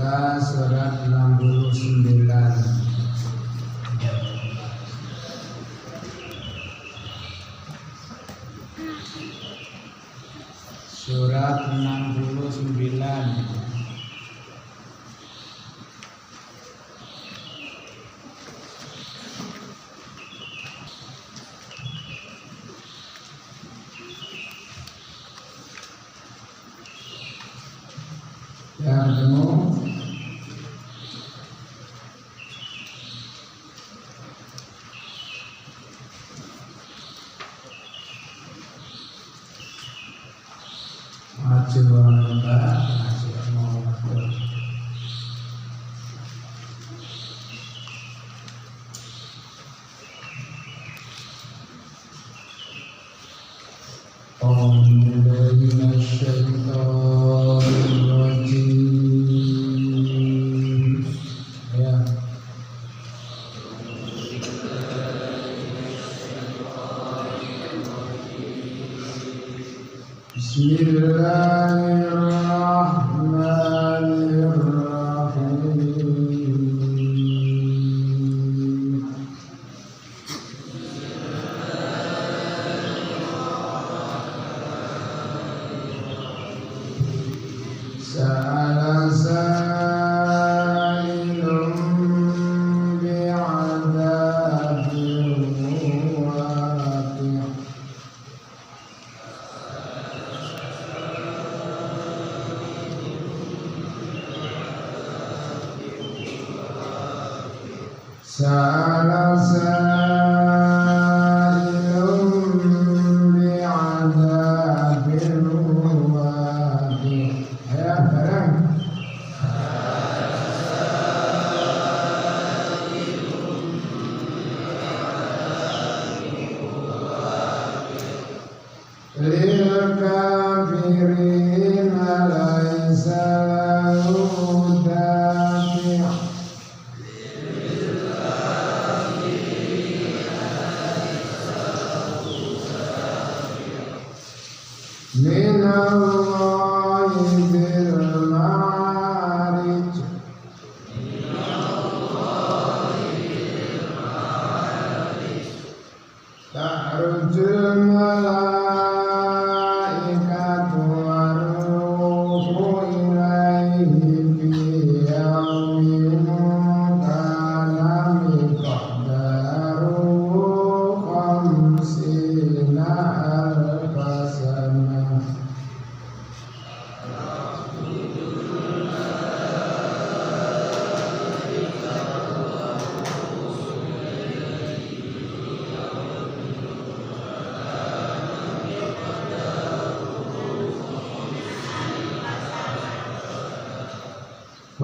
Buka surat 69. Surat 69. Yang ketemu maju mbak, maju mau betul.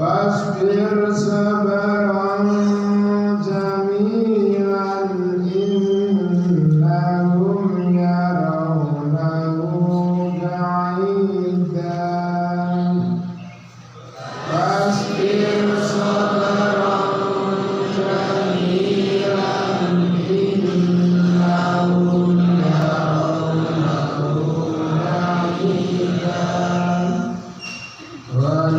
Wasbir sabaran jamilan innahum yarawnahu ba'idan. Wasbir sabaran jamilan innahum yarawnahu ba'idan. Wa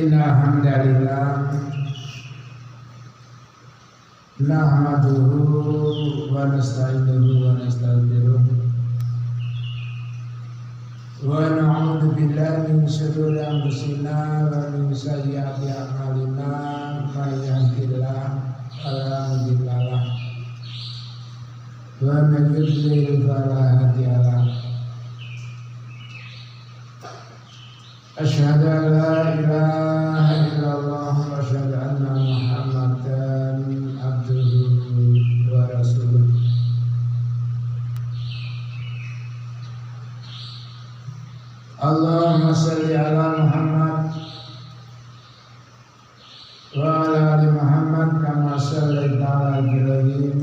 Innal hamdalillah nahmaduhu wa nasta'inuhu wa nastaghfiruh wa na'udzu billahi min shururi anfusina wa min sayyiati a'malina may yahdihillahu fala mudilla lahu wa man yudlil fala hadiya lahu. Asyhadu an la ilaha illallah wa asyhadu anna Muhammadan abduhu wa rasuluh. Allahumma shalli ala Muhammad wa ala ali Muhammad kama shallaita ala Ibrahim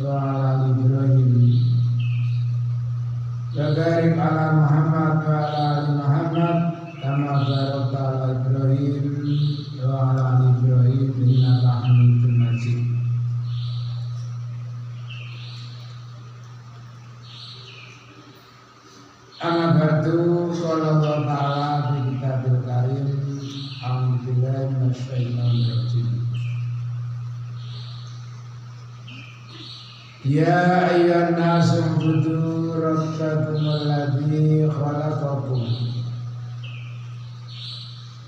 wa ala ali Ibrahim. Wa barik ala Muhammad wa ala ali Muhammad kama barakta ala Ibrahim wa ala ali Ibrahim innaka Hamidum Majid. Amma ba'du, qala Allah Ta'ala fi kitabil karim, a'udzu billahi minasy syaithanir rajim. Ya ayyuhan nasu ubudu rabbakum alladzi khalaqakum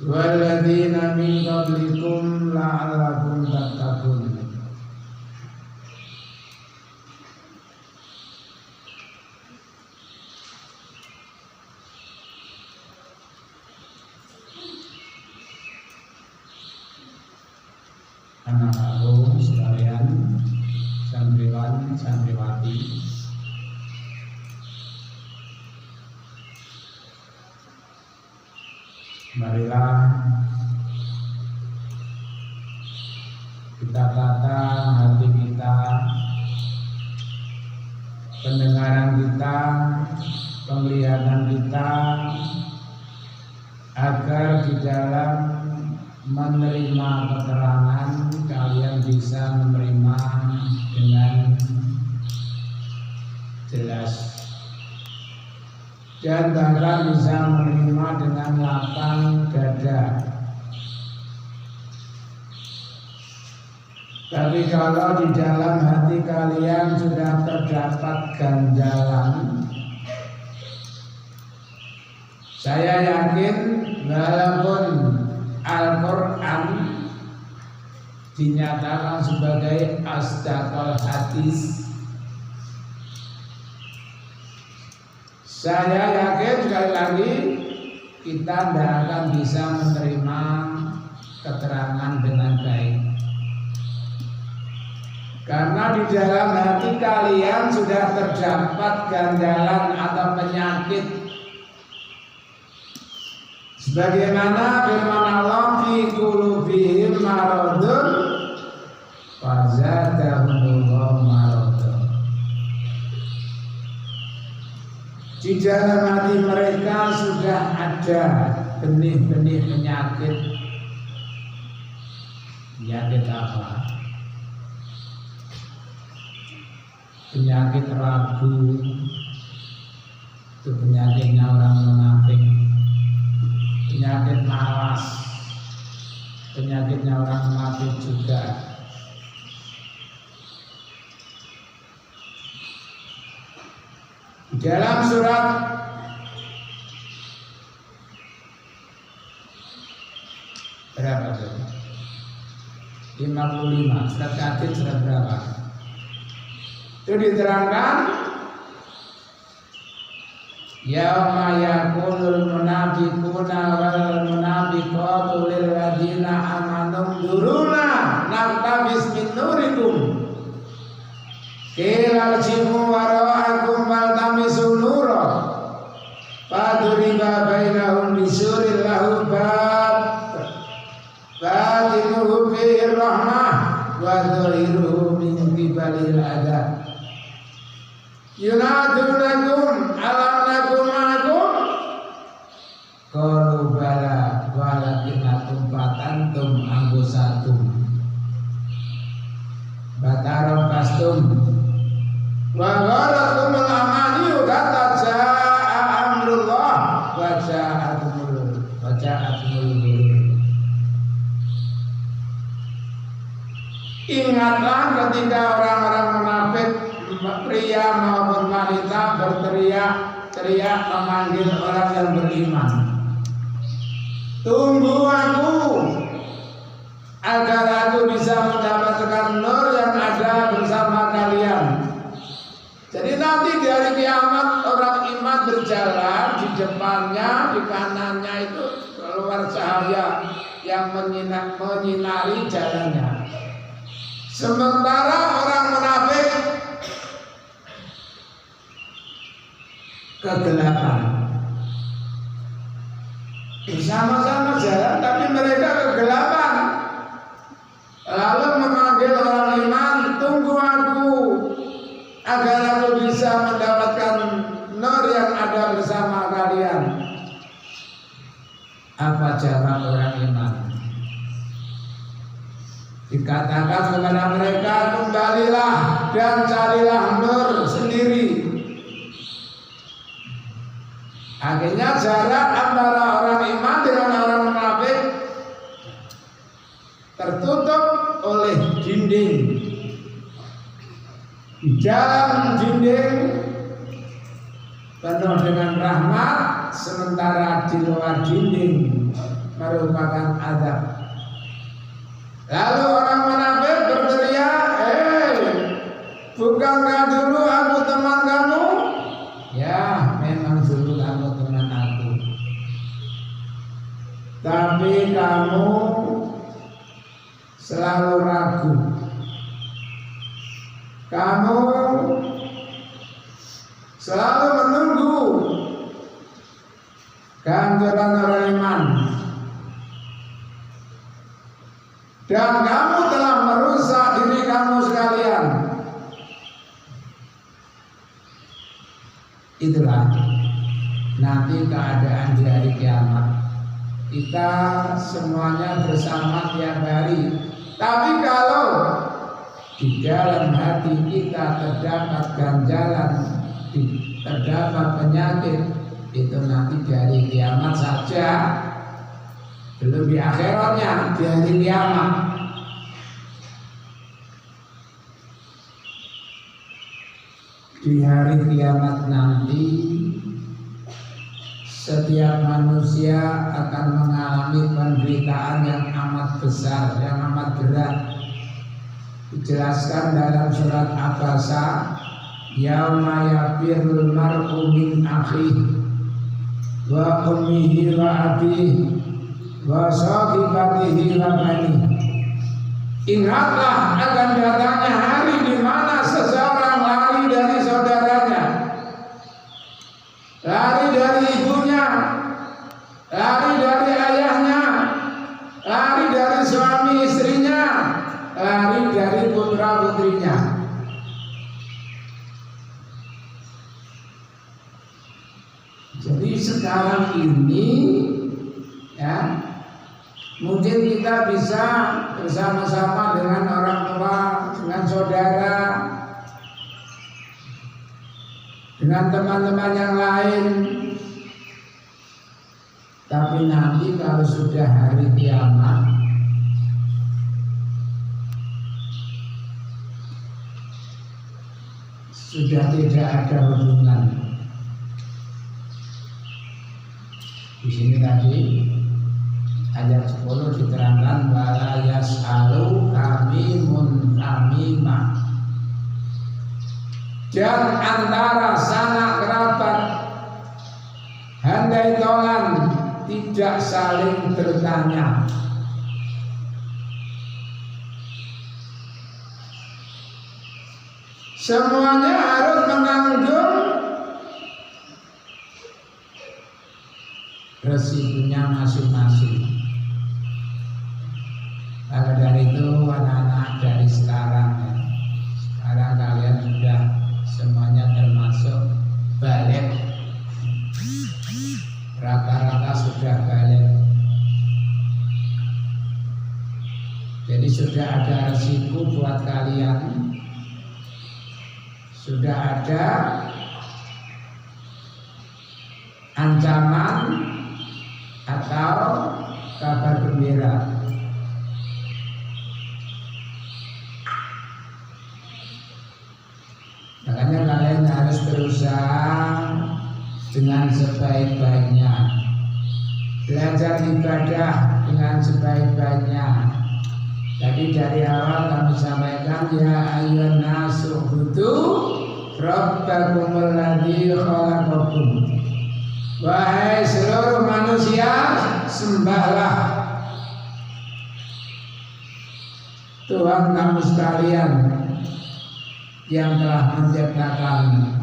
walladzina min qablikum la'allakum tattaqun. Anak agung sekalian, santriwan santriwati, marilah kita tata hati kita, pendengaran kita, penglihatan kita, agar di dalam menerima keterangan kalian bisa menerima dengan jelas dan bahkan bisa menerima dengan lapang dada. Tapi kalau di dalam hati kalian sudah terdapat ganjalan, saya yakin walaupun Al-Quran dinyatakan sebagai asdaqul hadis, saya yakin sekali lagi kita tidak akan bisa menerima keterangan dengan baik, karena di dalam hati kalian sudah terdapat ganjalan atau penyakit. Sebagaimana firman Allah, fi qulubihim maradun fazadahumullahu maradun. Di dalam hati mereka sudah ada benih-benih penyakit. Penyakit apa? Penyakit ragu. Itu penyakitnya orang munafik. Penyakit malas, penyakitnya orang munafik juga. Dalam surat berapa itu? 55, surat Yasin surat berapa? Itu diterangkan, yauma yaqulul munafiquna wal munafiqatu lil ladzina amanu duruna naqtabis min nurikum qila jimu wara'akum faltamisu nura faduriba bainahum bisurin lahu bab batinuhu fihi rahmah wa dhahiruhu min qibalil adab yunadunakum alam nakum ma'akum qalu bala walakinakum fatantum anggusatum bataram kastum wa gharakumul amaniyu kata ja'a amrullah wa ja'atumul Ingatlah ketika orang-orang munafik pria maupun wanita berteriak-teriak memanggil orang yang beriman. Tunggu aku agar aku bisa mendapatkan nur yang ada bersama kalian. Jadi nanti di hari kiamat orang iman berjalan, di depannya, di kanannya itu keluar cahaya yang menyinari jalannya. Sementara orang munafik kegelapan. Bersama-sama jalan tapi mereka kegelapan. Lalu memanggil orang iman, tunggu aku agar aku bisa mendapatkan nur yang ada bersama kalian. Apa jawab orang iman? Dikatakan kepada mereka, kembalilah dan carilah nur sendiri. Akhirnya jarak antara orang iman dengan orang munafik tertutup oleh dinding. Di dalam dinding penuh dengan rahmat, sementara di luar dinding merupakan azab. Lalu orang munafik berteriak, bukankah dulu aku teman kamu? Ya, memang dulu kamu teman aku. Tapi kamu selalu ragu. Kamu selalu menunggu kehancuran orang iman. Dan kamu telah merusak diri kamu sekalian. Itulah nanti keadaan di hari kiamat. Kita semuanya bersama tiap hari. Tapi kalau di dalam hati kita terdapat ganjalan, terdapat penyakit, itu nanti di hari kiamat saja. Belum di akhiratnya, di hari kiamat. Di hari kiamat nanti, setiap manusia akan mengalami penderitaan yang amat besar, yang amat berat. Dijelaskan dalam surat Abasa, yauma yafirul mar'u min akhihi wa ummihi wa abihi wa sahibatihi wa banihi. Ingatlah akan datangnya hari di mana seseorang lari dari saudaranya, lari dari ibunya, lari dari ayahnya, lari dari suami istrinya, lari dari putra putrinya. Jadi sekarang ini ya, mungkin kita bisa bersama-sama dengan orang tua, dengan saudara, dengan teman-teman yang lain. Tapi nanti kalau sudah hari kiamat, sudah tidak ada hubungan. Di sini tadi ayat 10 diterangkan wala yas'alu hamimun hamima. Dan antara sanak kerabat handai tolan tidak saling bertanya. Semuanya harus menanggung resikonya masing-masing. Maka dari itu anak-anak dari sekarang ya, sekarang kalian sudah semuanya termasuk balik, rata-rata sudah balik. Jadi sudah ada resiko buat kalian, sudah ada ancaman atau kabar gembira. dengan sebaik-baiknya, belajar ibadah dengan sebaik-baiknya. Jadi dari awal kami sampaikan ya ayyuhan nasu ubudu rabbakumul ladzi khalaqakum. Wahai seluruh manusia, sembahlah Tuhan kamu sekalian yang telah menciptakan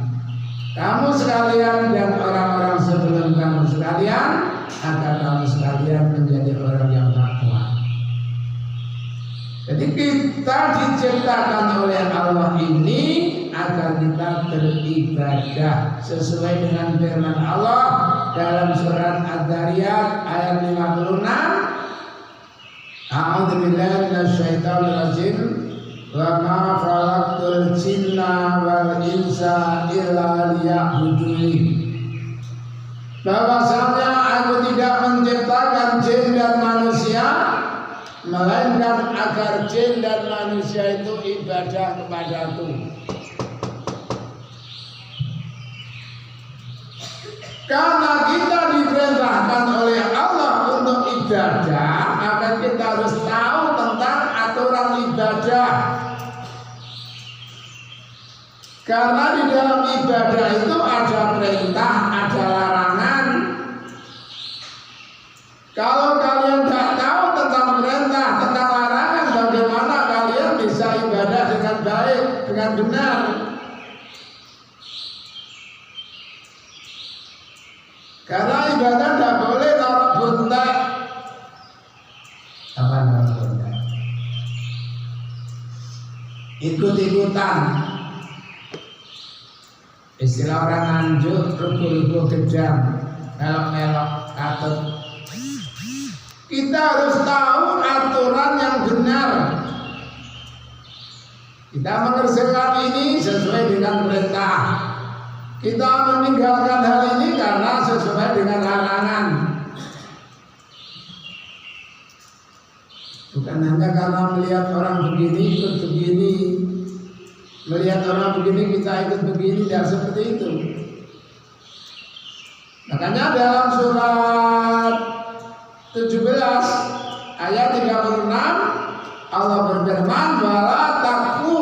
kamu sekalian dan orang-orang sebelum kamu sekalian, agar kamu sekalian menjadi orang yang takwa. Jadi kita diciptakan oleh Allah ini agar kita beribadah sesuai dengan firman Allah dalam surat Ad-Dariyat ayat 56. A'udzubillahi minasyaitonir rajim. Wa ma khalaqtul jinna wal insa illa liya'budun. Bahwasanya aku tidak menciptakan jin dan manusia melainkan agar jin dan manusia itu ibadah kepadaku. Karena kita diperintahkan oleh Allah untuk ibadah, maka kita harus tahu tentang aturan ibadah. Karena di dalam ibadah itu ada perintah, ada larangan. Kalau kalian tidak tahu tentang perintah, tentang larangan, bagaimana kalian bisa ibadah dengan baik, dengan benar? Karena ibadah tidak boleh taruh buntai. Apa taruh buntai? Ikut-ikutan. Istilah orang Nganjuk, ruku-ruku kejam, melok-melok katut. Kita harus tahu aturan yang benar. Kita mengerjakan ini sesuai dengan perintah. Kita meninggalkan hal ini karena sesuai dengan larangan. Bukan hanya karena melihat orang begini ikut begini, melihat orang begini kita ikut begini, dan seperti itu. Makanya dalam surat 17 ayat 36 Allah berfirman, wala taqfu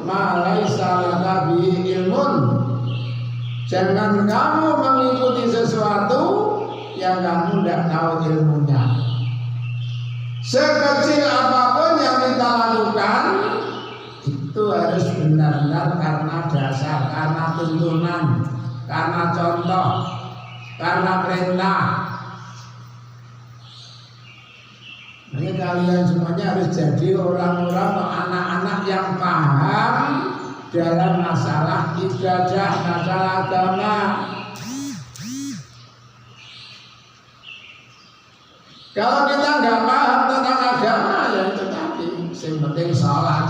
ma laisa laka bihi ilmun. Jangan kamu mengikuti sesuatu yang kamu tidak tahu ilmunya. Sekecil apapun yang kita lakukan itu harus benar-benar karena dasar, karena tuntunan, karena contoh, karena perintah. Ini kalian semuanya harus jadi orang-orang atau anak-anak yang paham dalam masalah ibadah, masalah agama. Kalau kita nggak paham tentang agama, ya itu tadi, yang penting sholat.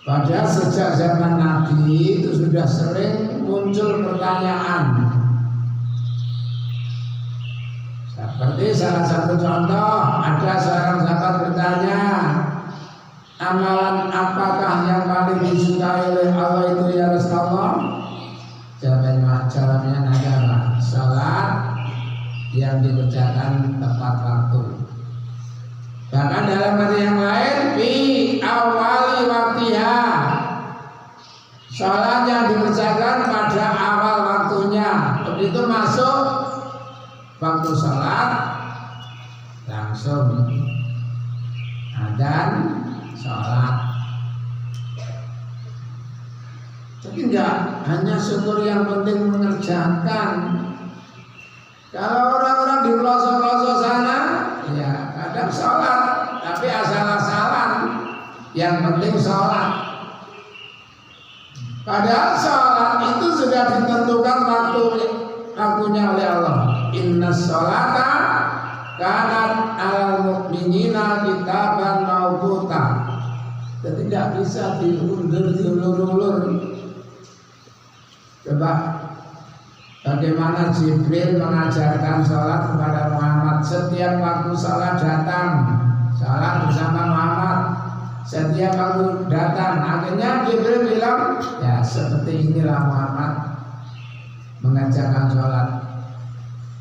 Padahal sejak zaman Nabi itu sudah sering muncul pertanyaan. Seperti salah satu contoh, ada seorang sahabat bertanya, amalan apakah yang paling disukai oleh Allah itu ya Rasulullah? Jawabnya adalah salat yang dikerjakan tepat waktu. Bahkan dalam hadis yang lain, fi awali waktiha, salat yang dikerjakan pada awal waktunya. Begitu masuk waktu salat langsung adzan salat. Jadi enggak hanya syukur, yang penting mengerjakan. Kalau orang-orang di pelosok-pelosok sana, ya kadang sholat, tapi asal-asalan. Yang penting sholat. Padahal sholat itu sudah ditentukan waktunya oleh Allah. Inna sholata kanat alal mu'minina kitaban mawquta. Jadi tidak bisa diulur-ulur. Coba bagaimana Jibril mengajarkan sholat kepada Muhammad. Setiap waktu sholat datang, sholat bersama Muhammad. Setiap waktu datang, akhirnya Jibril bilang, ya seperti inilah Muhammad mengajarkan sholat.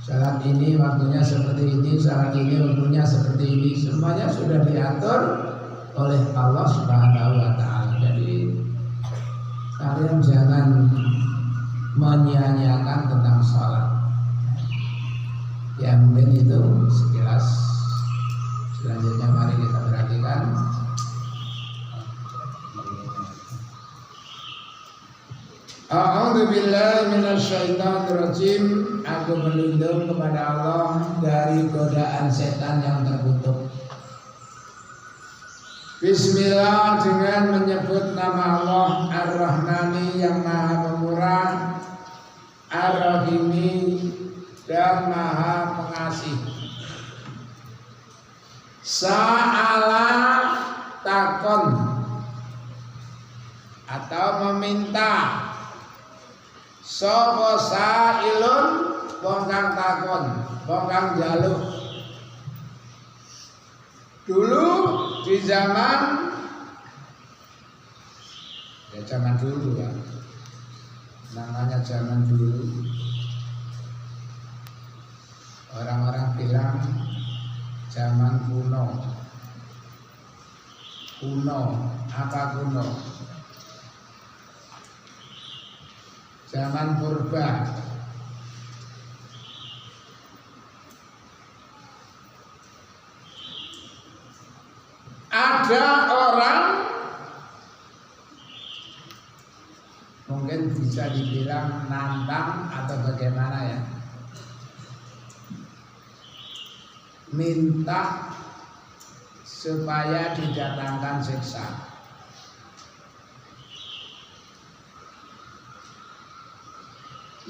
Sholat ini waktunya seperti ini, sholat ini waktunya seperti ini. Semuanya sudah diatur oleh Allah Subhanahu wa Ta'ala. Jadi kalian jangan menyia-nyiakan tentang sholat. Ya mungkin itu sekilas. Selanjutnya mari kita perhatikan. A'udzubillahi minasyaitonirrajim. Aku berlindung kepada Allah dari godaan setan yang terkutuk. Bismillah, dengan menyebut nama Allah Ar-Rahmani yang Maha Pemurah, Ar-Rahimi dan Maha Pengasih. Sa'ala takon atau meminta. Sapa sa'ilun wong kang takon, wong kang njaluk. Dulu di zaman dulu ya, namanya zaman dulu, orang-orang bilang zaman kuno. Apa kuno? Zaman purba. Ada orang mungkin bisa dibilang nantang atau bagaimana ya, minta supaya didatangkan siksa.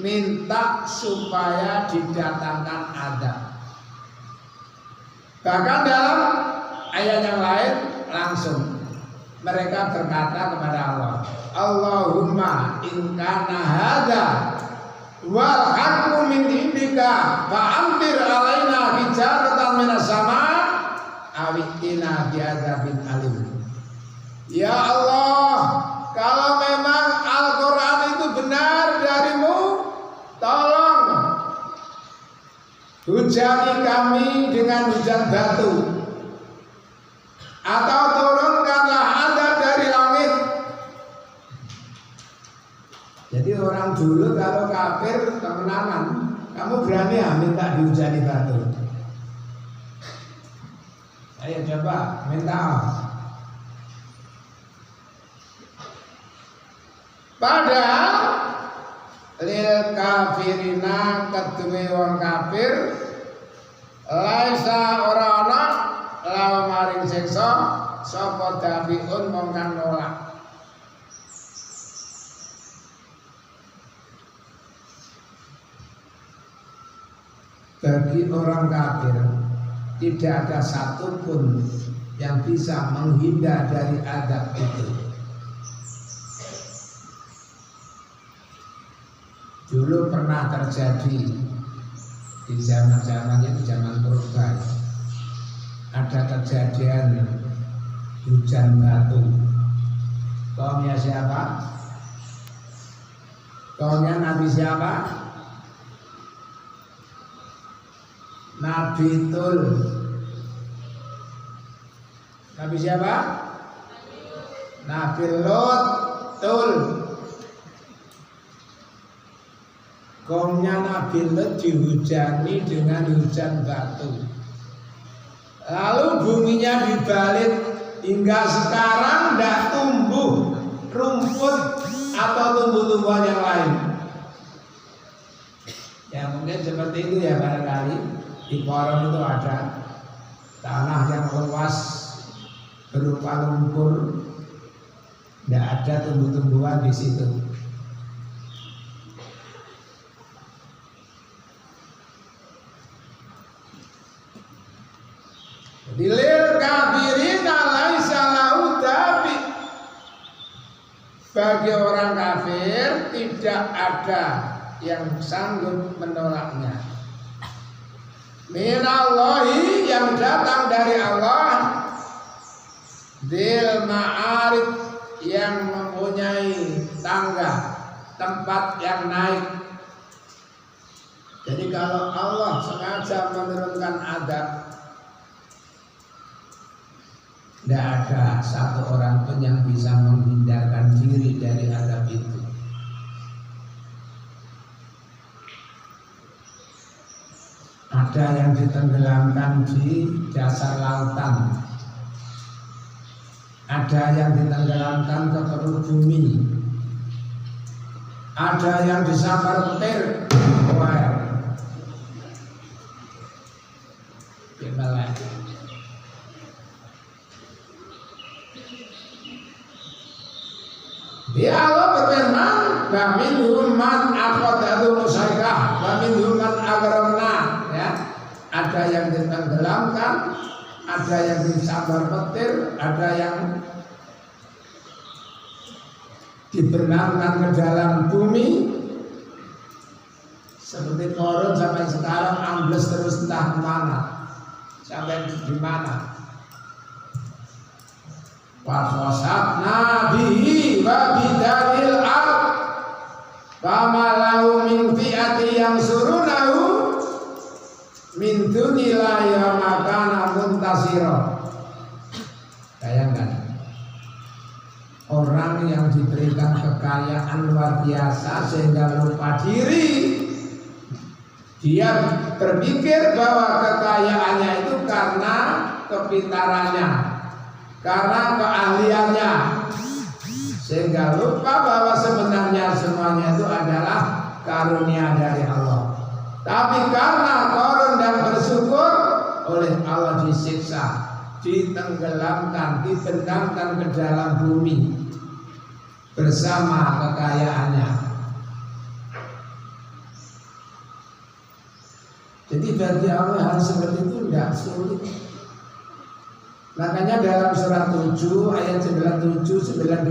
Minta supaya didatangkan azab. Bahkan dalam ayat yang lain langsung mereka berkata kepada Allah, Allahumma in kana hadza wal haqqu min indika fa'amtir alaina hijaratan minas sama awitina bi'adzabin alim. Ya Allah, kalau memang Al-Quran itu benar darimu, tolong hujani kami dengan hujan batu, atau turunkanlah azab dari langit. Jadi orang dulu kalau kafir temenanan, kamu berani ya minta dihujani batu? Ayo coba minta. Padahal lil kafirina kedue wong kafir laisa ora ana law maring siksa sapa dabiun wong kang nolak. Bagi orang kafir tidak ada satupun yang bisa menghindar dari azab itu. Dulu pernah terjadi di zaman-zamannya, di zaman purba, ada kejadian hujan batu. Kaumnya siapa? Kaumnya Nabi siapa? Nabi Tul. Nabi siapa? Nabi Lot. Tul. Kaumnya Nabi Lot dihujani dengan hujan batu. Lalu buminya dibalik hingga sekarang tidak tumbuh rumput atau tumbuh-tumbuhan yang lain. Ya mungkin seperti itu ya barangkali. Di Porong itu ada tanah yang luas berupa lumpur, tidak ada tumbuh-tumbuhan di situ. Lil kafirina laisa lahu dafi. Bagi orang kafir tidak ada yang sanggup menolaknya. Minallahi yang datang dari Allah Dil ma'arif, yang mempunyai tangga, tempat yang naik. Jadi kalau Allah sengaja menurunkan adab, tidak ada satu orang pun yang bisa menghindarkan diri dari adab itu. Ada yang ditenggelamkan di dasar lautan, ada yang ditenggelamkan ke perut bumi, ada yang disambar petir, gimana? Dia Allah berfirman, "Wa minhum man aqadahu musaikah, wa minhum man agramna." Ya, ada yang ditenggelamkan, ada yang disambar petir, ada yang dibenamkan ke dalam bumi. Seperti Korun sampai sekarang ambles terus entah kemana, sampai di mana. Wa khasabna bihi wa bidaril ard fama lahu min fi'ati yang surunahu min dunillahi wa ma kana muntasira. Bayangkan orang yang diberikan kekayaan luar biasa sehingga lupa diri. Dia berpikir bahwa kekayaannya itu karena kepintarannya, karena keahliannya, sehingga lupa bahwa sebenarnya semuanya itu adalah karunia dari Allah. Tapi karena Korun dan bersyukur, oleh Allah disiksa, ditenggelamkan, dibenamkan ke dalam bumi bersama kekayaannya. Jadi bagi Allah hal seperti itu tidak sulit. Makanya dalam surat 7 ayat 97, 98,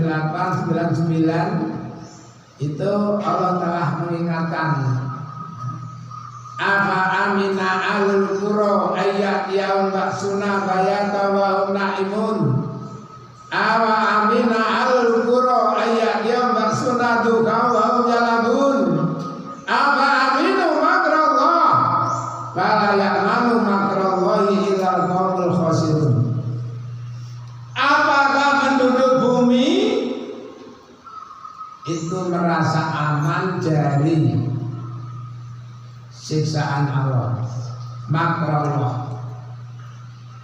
99 itu Allah telah mengingatkan, afa amina alul qura ayat yaum ba'suna bayata wa hum na'imun. Afa amina alul qura ayat yaum ba'suna duka wa hum yalabun. Afa aminu makrallah fala ya'manu makrallahi illa al-qaumul khasirun. Apakah penduduk bumi itu merasa aman dari siksaan Allah, makrallah,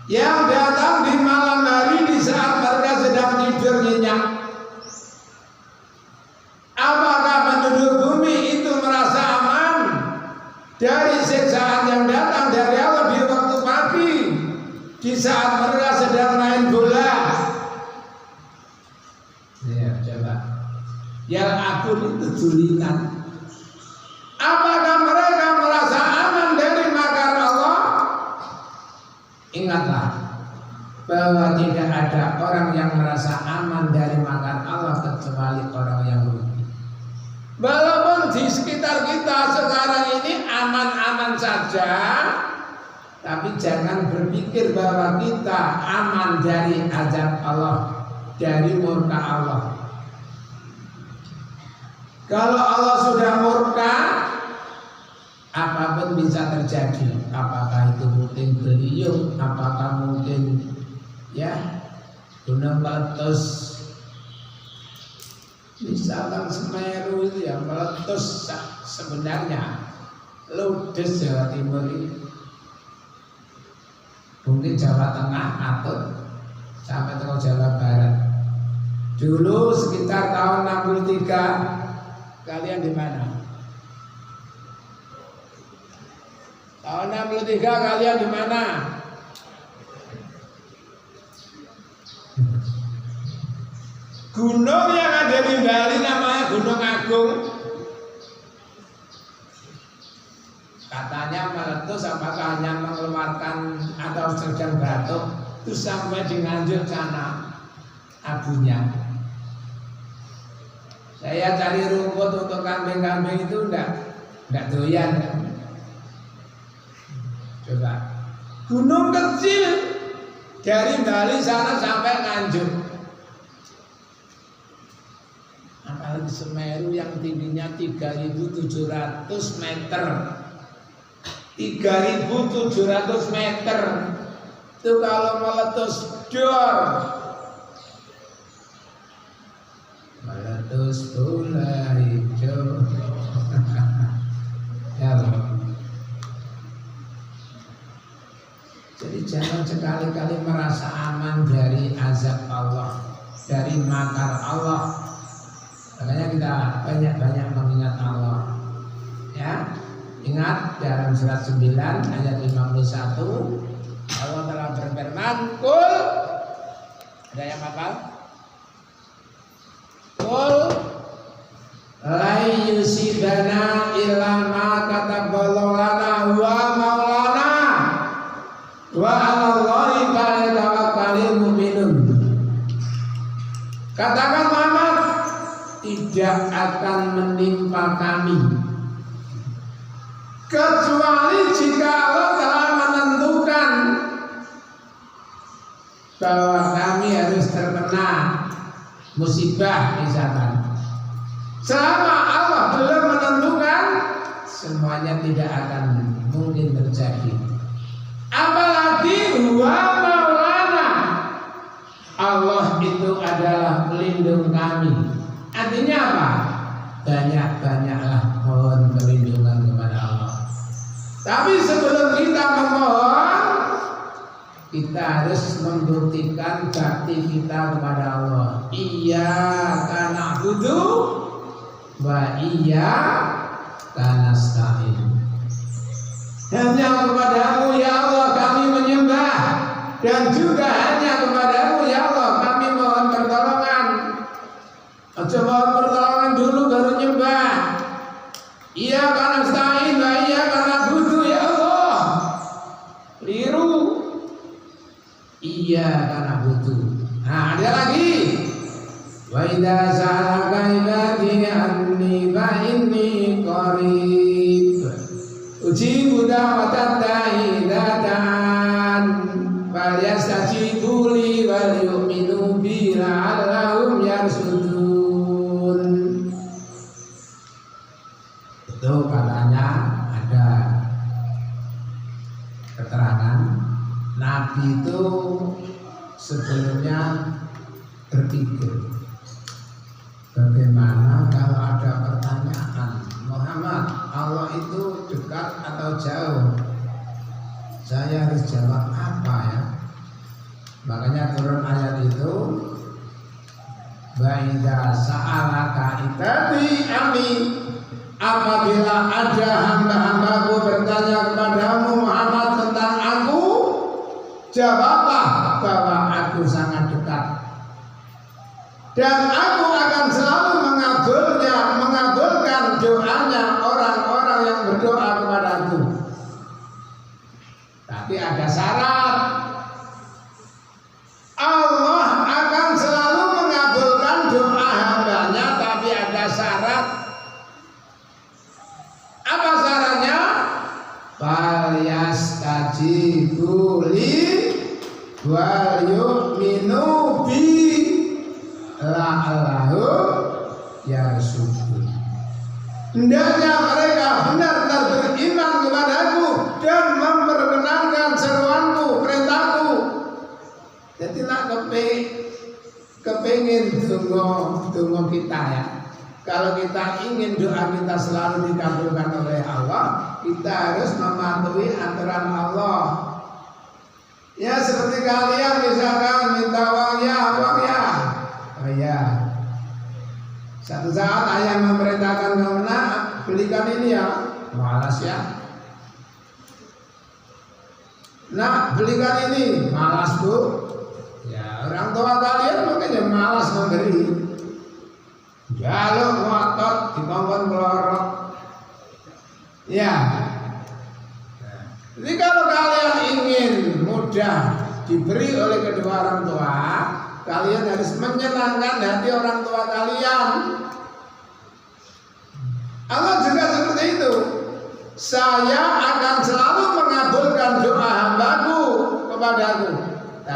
yang datang di malam hari di saat mereka sedang tidur nyenyak? Apakah penduduk bumi itu merasa aman dari siksaan yang datang dari Allah di waktu pagi di saat mereka sedang main bola? Ya, coba. Yang akun itu julinan. Apakah mereka merasa aman dari makar Allah? Ingatlah bahwa tidak ada orang yang merasa aman dari makar Allah kecuali orang yang rugi. Walaupun di sekitar kita sekarang ini aman-aman saja, tapi jangan berpikir bahwa kita aman dari azab Allah, dari murka Allah. Kalau Allah sudah murka, apapun bisa terjadi. Apakah itu mungkin beliung, apakah mungkin gunung meletus. Misalkan Semeru itu yang meletus sebenarnya ludes Jawa Timur ini, mungkin Jawa Tengah atau sampai ke Jawa Barat. Dulu sekitar tahun 63, kalian di mana? Tahun 63 kalian di mana? Gunung yang ada di Bali namanya Gunung Agung. Katanya meletus, apakah hanya mengeluarkan atau sedang batuk, itu sampai di Nganjuk sana abunya. Saya cari rumput untuk kambing-kambing itu enggak doyan. Coba gunung kecil Dari Bali sana sampai Nganjuk. Apalagi Semeru yang tingginya 3.700 meter. 3.700 meter. Itu kalau meletus dor. Meletus bola hijau. Ya Allah. Jadi jangan sekali-kali merasa aman dari azab Allah, dari makar Allah. Makanya kita banyak-banyak mengingat Allah. Ya, ingat dalam surat 9 ayat 51 Allah telah berfirman, "Qul," ada yang hafal? "Qul la yusibana illa ma kataballahu lana wa maulana wa 'alallahi falyatawakkalul mu'minun." Katakan Muhammad, tidak akan menimpa kami kecuali jika Allah telah menentukan bahwa kami harus terkena musibah misalkan. Selama Allah belum menentukan, semuanya tidak akan mungkin terjadi. Apalagi huwa maulana, Allah itu adalah pelindung kami. Artinya apa? Banyak-banyaklah mohon perlindungan kepada Allah. Tapi sebelum kita memohon, kita harus membuktikan bakti kita kepada Allah. Iyyaka na'budu wa iyyaka nasta'in. Hanya kepadamu ya Allah kami menyembah, dan juga hanya kepadamu ya Allah kami mohon pertolongan. Aja mohon pertolongan dulu baru nyembah. Iyyaka nasta'in wa iyyaka na'budu ya Allah. Keliru. Iyyaka na'budu. Nah, ada lagi. Wa idza sa'alaka ibadi anni fa inni qarib. Ujibu da'watad da'i idza da'an. Falyastajibu li wal yu'minu bi la'allahum yarshudun. Itu katanya ada keterangan Nabi itu sebelumnya berpikir bagaimana kalau ada pertanyaan, Muhammad, Allah itu dekat atau jauh? Saya harus jawab apa ya? Makanya turun ayat itu, wa idza sa'alaka ibadi anni, apabila ada hamba-hambaku bertanya kepadamu Muhammad tentang aku, jawablah bahwa aku sangat dekat dan aku akan selalu mengabulkan doanya orang-orang yang berdoa kepadaku. Tapi ada syarat. Allah akan selalu mengabulkan doa hambanya, tapi ada syarat. Apa syaratnya? Falyastajibu li wal yu'minu bi la'allahum yarshudun. Hendaknya mereka benar-benar beriman kepadaku dan memperkenankan seruanku, perintahku. Jadi nak kepingin tunggu kita ya. Kalau kita ingin doa kita selalu dikabulkan oleh Allah, kita harus mematuhi aturan Allah. Ya seperti kalian misalkan minta uang ya. Oh ya. Satu saat ayah memerintahkan kamu, nak belikan ini ya. Malas ya. Nak belikan ini. Malas bu. Ya orang tua kalian makanya malas memberi. Jaluk ngotot dikongkon melorot. Ya. Jadi kalau kalian ingin mudah diberi oleh kedua orang tua, kalian harus menyenangkan hati orang tua kalian. Allah juga seperti itu. Saya akan selalu mengabulkan doa hambaku kepadaku,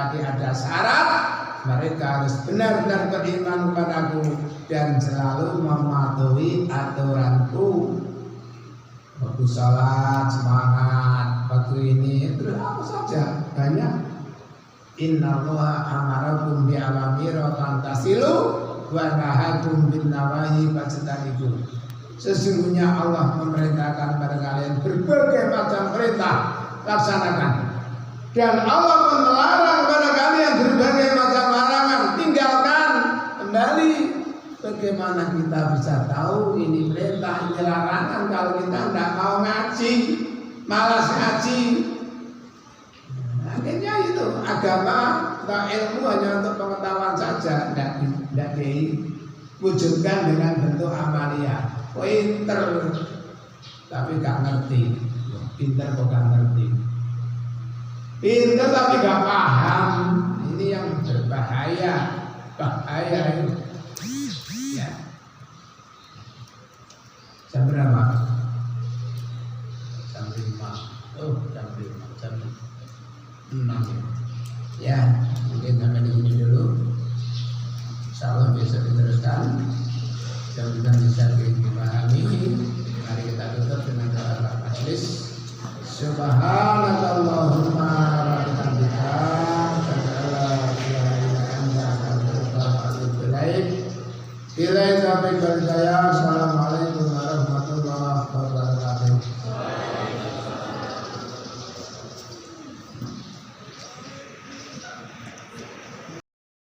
tetapi ada syarat, mereka harus benar-benar beriman kepadaku dan selalu mematuhi aturanku. Waktu sholat semangat, waktu ini terus apa saja banyak. Innallaha amarakum bi awamira fantasilu wa nahakum bin nawahi fajtanibu. Sesungguhnya Allah memerintahkan kepada kalian berbagai macam perintah, laksanakan. Dan Allah melarang kepada kalian berbagai macam larangan, tinggalkan. Kembali, bagaimana kita bisa tahu ini perintah, ini larangan kalau kita tidak mau ngaji, malas ngaji? Akhirnya itu agama atau ilmu hanya untuk pengetahuan saja, tidak diwujudkan dengan bentuk amalia. Pinter tapi gak ngerti, pinter kok gak ngerti, pinter tapi gak paham. Ini yang berbahaya, bahaya itu. Ya. Jam berapa? Jam 5. Oh, jam 5, jam 6. Ya, mungkin sampai di sini dulu. Insyaallah bisa diteruskan. Mudah-mudahan bisa dipahami. Mari kita tutup dengan doa majlis. Subhanallahumma wa bihamdika, asyhadu an la ilaha illa anta, astaghfiruka wa atubu ilaik. Assalamualaikum warahmatullahi wabarakatuh.